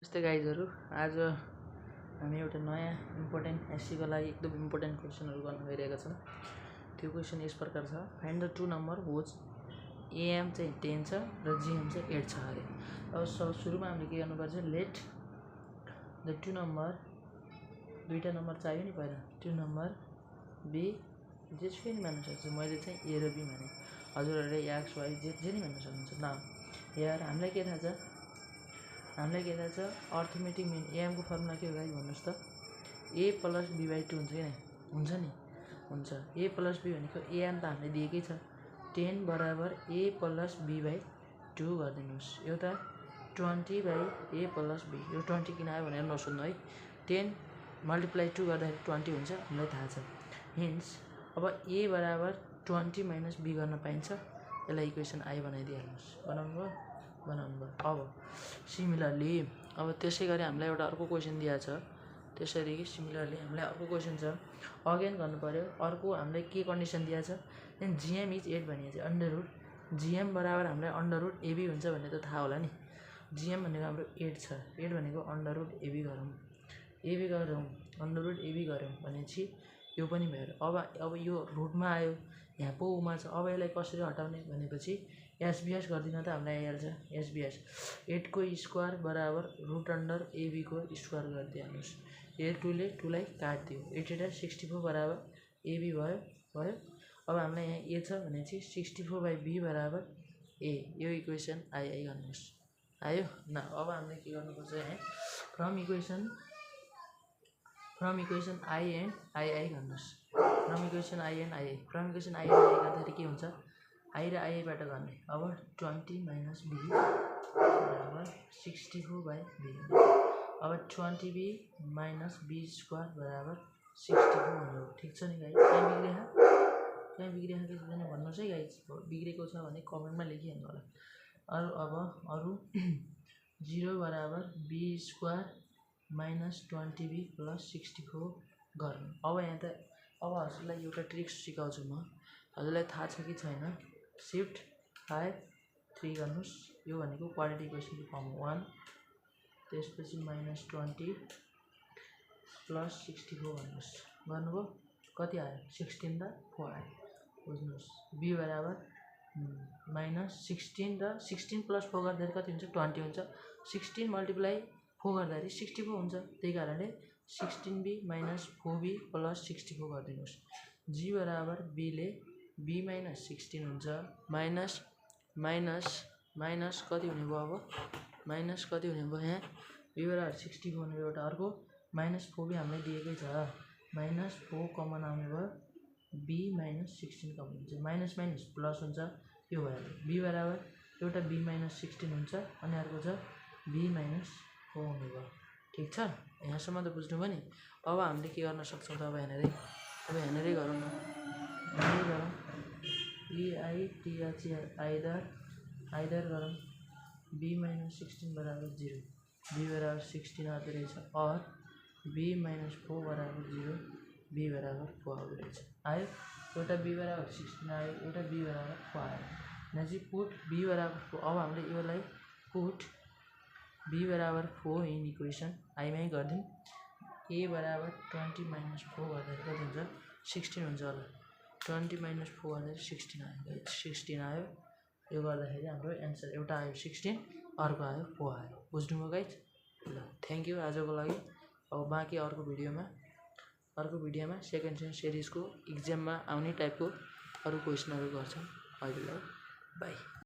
नमस्ते गाइजहरु, आज हामी एउटा नयाँ इम्पोर्टेन्ट एससी को लागि एकदम इम्पोर्टेन्ट क्वेशनहरु गर्न गइरहेका छौं। त्यो क्वेशन यस प्रकार छ, find the two number which am चाहिँ 10 छ र gm चाहिँ 8 छ अरे। अब सुरुमा हामीले के गर्नुपर्छ, लेट द टु नम्बर, दुईटा नम्बर चाहियो नि पहिला, टु नम्बर बी जेसुकै नि मान्न सक्छ। मैले चाहिँ a र b भने, हजुरहरुले x y जे नि भन्न सक्नुहुन्छ। नाउ यार हामीलाई के थाहा छ, अर्थमेटिक मिन am को फर्मुला के हो गाइस भन्नुस् त, a प्लस b बाइ 2 हुन्छ कि हुन्छ नि, हुन्छ। a प्लस b भनेको am त हामीले दिएकै छ, 10 बराबर a प्लस b बाइ 2 गरिदिनुस्। एउटा 20 बाइ a प्लस b, यो 20 किन आयो भनेर नसोध्नु है, 10 मल्टिप्लाई 2 गर्दाखेरि 20 हुन्छ, हामीलाई थाहा छ। हिन्स अब a बराबर 20 माइनस b गर्न पाइन्छ, यसलाई इक्वेसन I बनाइदिहाल्नुस्। बनाउनु भयो। अब सिमिलरली अब त्यसैगरी हामीलाई एउटा अर्को क्वेशन दिएको छ, त्यसरी सिमिलरली हामीलाई अर्को क्वेशन छ, अगेन गर्नु पर्यो। अर्को हामीलाई के कन्डिसन दिएको छ, देन gm इज 8 भनेको चाहिँ अन्डर रुट gm बराबर हामीलाई अन्डर रुट ab हुन्छ भन्ने त थाहा होला नि। gm भनेको हाम्रो 8 छ, 8 भनेको अन्डर रुट ab गरौँ, अन्डर रुट ab गरौँ भनेपछि यो पनि भयो। अब यो रुटमा आयो, यहाँ पो उमा छ, अब यसलाई कसरी हटाउने भनेपछि एसबीएस गरिदिन त हामीलाई आइहाल्छ। एसबीएस 8 को स्क्वायर बराबर रुट अन्डर ab को स्क्वायर गरिदिहाल्नुस्। यो 2 ले 2 लाई काट्दियो, 8 8 64 बराबर ab भयो। अब हामीलाई यहाँ a छ भनेपछि 64 बाइ b बराबर a, यो इक्वेसन आई गर्नुस्। आयो न। अब हामीले के गर्नुपर्छ, यहाँ from equation I and I गर्नुस्। From equation I and I गर्दाखेरि के हुन्छ, I र I बाट गर्ने। अब 20 माइनस b बराबर 64 बाइ b। अब 20b माइनस b स्क्वायर बराबर 64 हुने हो। ठिक छ नि गाइस, कहाँ बिग्रिएको के छैन भन्नुहोस् है गाइस, बिग्रेको छ भने कमेन्टमा लेखिहाल्नु होला। अरु 0 बराबर b square minus 20b plus 64 गर्नु। अब यहाँ त अब हजुरलाई एउटा ट्रिक्स सिकाउँछु म, हजुरलाई थाहा छ कि छैन, शिफ्ट 5 3 गर्नुस्। यो भनेको क्वाड्रेटिक इक्वेसनको फर्म 1, त्यसपछि माइनस 20 प्लस 64 गर्नुस्। गर्नुभयो, कति आयो, 16 र 4 आयो, बुझ्नुस्। b बराबर माइनस 16 र 16 प्लस 4 गर्दाखेरि कति हुन्छ, 20 हुन्छ। 16 मल्टिप्लाई 4 गर्दाखेरि 64 हुन्छ, त्यही कारणले 16b minus 4b plus 64 गरिदिनुस्। g बराबर b ले b माइनस 16 हुन्छ, माइनस कति हुने भयो, अब माइनस कति हुने भयो, यहाँ b बराबर 64 हुने भयो। एउटा अर्को माइनस 4b हामीलाई दिएकै छ, माइनस 4 कमन आउने भयो, b माइनस 16 कमन हुन्छ, माइनस माइनस प्लस हुन्छ, यो भयो। b बराबर एउटा b माइनस 16 हुन्छ अनि अर्को छ b माइनस 4 हुने भयो। ठिक छ, यहाँसम्म त बुझ्नु भयो नि। अब हामीले के गर्न सक्छौँ त, अब यहाँनेरै गरौँ न, आइदर गरौँ b माइनस 16 बराबर 0, b बराबर 16 आउँदो रहेछ, और b माइनस 4 बराबर 0, b बराबर 4 आउँदो रहेछ। आयो, एउटा b बराबर 16 आयो, एउटा b बराबर 4 आयो भनेपछि पुट b बराबर 4। अब हामीले योलाई पुट b बराबर 4 इन इक्वेसन I मै गरिदिउँ। a बराबर 20 माइनस 4 गर्दाखेरि कति हुन्छ, 16 हुन्छ होला। 20 माइनस 4 गर्दाखेरि 16 आयो, 16 आयो। यो गर्दाखेरि हाम्रो एन्सर एउटा आयो 16, अर्को आयो 4 आयो। बुझ्नुभयो गाइस? ल थ्याङ्क यू आजको लागि। अब बाँकी अर्को भिडियोमा सेकेन्ड सिरिजको इक्जाममा आउने टाइपको अरू क्वेसनहरू गर्छौँ। अहिलेलाई बाई।